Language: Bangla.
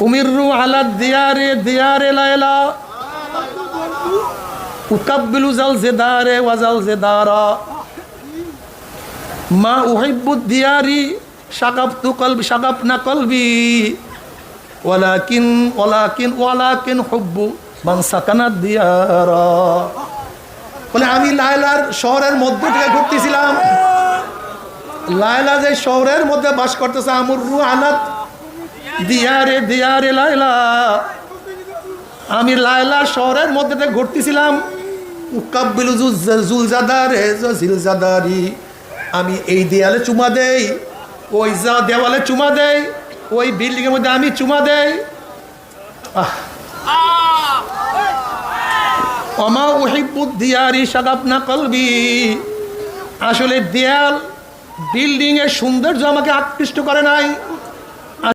উমিরু আলা দিয়ারে দিয়ারে লাইলা উকাব্বিলু জাল জিদারে ওয়াজাল জিদারা মা উহিব্বু দিয়ারি শাগাবতু কলবি শাগাবনা কলবি ওয়ালাকিন হুব্বু মান সাকানা দিয়ারা। বলে আমি লায়লার শহরের মধ্য থেকে ঘুরতেছিলাম, লায়লা যে শহরের মধ্যে বাস করতেছে, আমুরু আলাত দিয়ারে দিয়ারে লায়লা, আমি লায়লা শহরের মধ্যে থেকে ঘুরতেছিলাম। উকাব্বিলু জুলজাদারে জিলজাদারি, আমি এই দেয়ালে চুমা দেই, ওই দেওয়ালে চুমা দেই, ওই বিল্ডিং এর মধ্যে আমি চুমা দেই। ওমা উহিব্বু দিয়ারি শাগাবনা কলবি, আসলে দেয়াল বিল্ডিং এর সৌন্দর্য আমাকে আকৃষ্ট করে নাই,